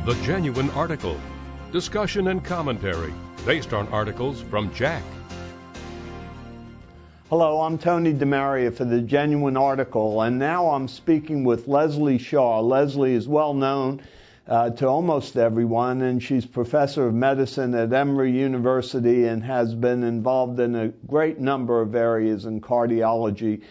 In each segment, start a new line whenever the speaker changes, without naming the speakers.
The Genuine Article. Discussion and commentary based on articles from JACC.
Hello, I'm Tony DeMaria for The Genuine Article, and now I'm speaking with Leslie Shaw. Leslie is well known to almost everyone, and she's professor of medicine at Emory University and has been involved in a great number of areas in cardiology.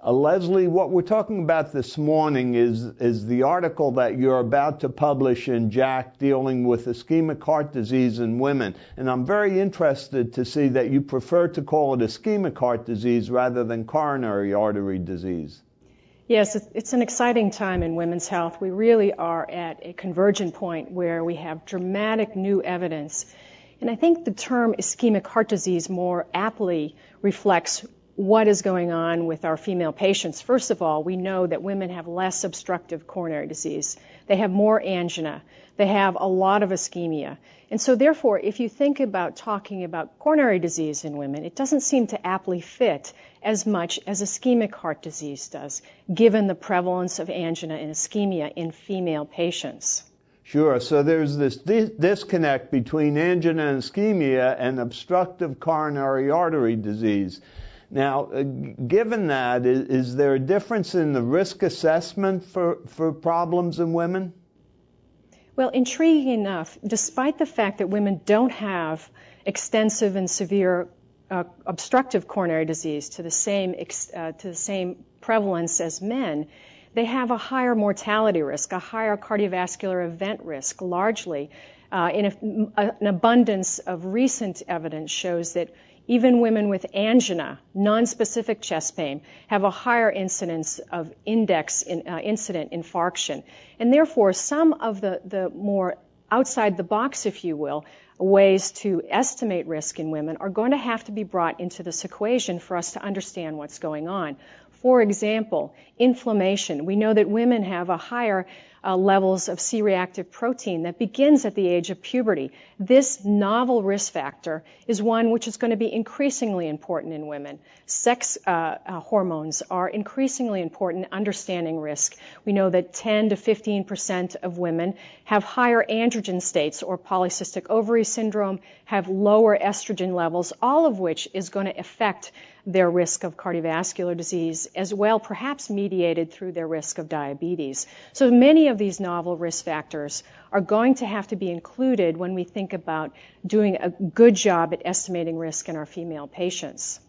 Leslie, what we're talking about this morning is the article that you're about to publish in JACC dealing with ischemic heart disease in women. And I'm very interested to see that you prefer to call it ischemic heart disease rather than coronary artery disease.
Yes, it's an exciting time in women's health. We really are at a convergent point where we have dramatic new evidence. And I think the term ischemic heart disease more aptly reflects what is going on with our female patients. First of all, we know that women have less obstructive coronary disease. They have more angina. They have a lot of ischemia. And so therefore, if you think about talking about coronary disease in women, it doesn't seem to aptly fit as much as ischemic heart disease does, given the prevalence of angina and ischemia in female patients.
Sure. So there's this disconnect between angina and ischemia and obstructive coronary artery disease. Now, given that, is there a difference in the risk assessment for problems in women?
Well, intriguing enough, despite the fact that women don't have extensive and severe obstructive coronary disease to the same prevalence as men, they have a higher mortality risk, a higher cardiovascular event risk, largely. An abundance of recent evidence shows that even women with angina, nonspecific chest pain, have a higher incidence of incident infarction. And therefore, some of the more outside the box, if you will, ways to estimate risk in women are going to have to be brought into this equation for us to understand what's going on. For example, inflammation. We know that women have a higher levels of C-reactive protein that begins at the age of puberty. This novel risk factor is one which is going to be increasingly important in women. Sex hormones are increasingly important in understanding risk. We know that 10 to 15% of women have higher androgen states or polycystic ovary syndrome, have lower estrogen levels, all of which is going to affect their risk of cardiovascular disease, as well perhaps mediated through their risk of diabetes. So many of these novel risk factors are going to have to be included when we think about doing a good job at estimating risk in our female patients.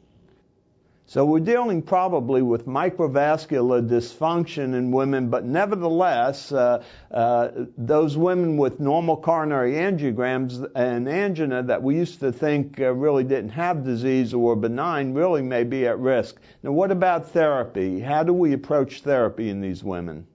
So we're dealing probably with microvascular dysfunction in women, but nevertheless, those women with normal coronary angiograms and angina that we used to think really didn't have disease or were benign really may be at risk. Now, what about therapy? How do we approach therapy in these women?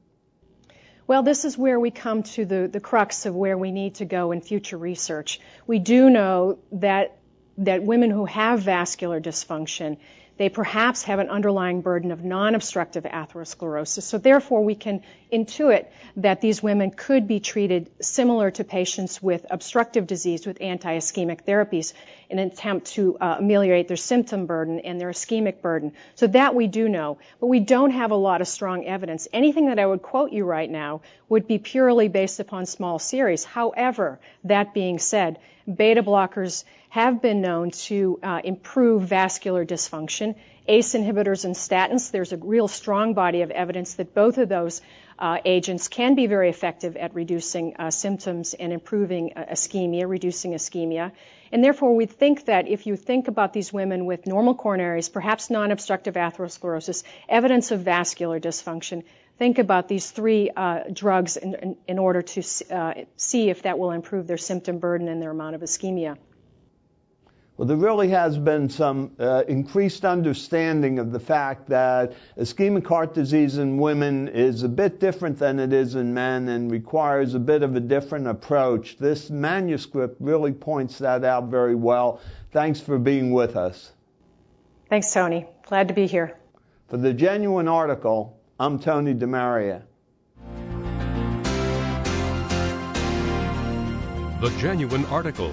Well, this is where we come to the crux of where we need to go in future research. We do know that women who have vascular dysfunction, they perhaps have an underlying burden of non-obstructive atherosclerosis. So therefore, we can intuit that these women could be treated similar to patients with obstructive disease with anti-ischemic therapies in an attempt to ameliorate their symptom burden and their ischemic burden. So that we do know. But we don't have a lot of strong evidence. Anything that I would quote you right now would be purely based upon small series. However, that being said, beta blockers have been known to improve vascular dysfunction. ACE inhibitors and statins, there's a real strong body of evidence that both of those agents can be very effective at reducing symptoms and improving ischemia, reducing ischemia. And therefore, we think that if you think about these women with normal coronaries, perhaps non-obstructive atherosclerosis, evidence of vascular dysfunction, think about these three drugs in order to see if that will improve their symptom burden and their amount of ischemia.
Well, there really has been some increased understanding of the fact that ischemic heart disease in women is a bit different than it is in men and requires a bit of a different approach. This manuscript really points that out very well. Thanks for being with us.
Thanks, Tony. Glad to be here.
For The Genuine Article, I'm Tony DeMaria.
The Genuine Article.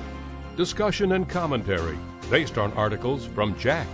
Discussion and commentary based on articles from JACC.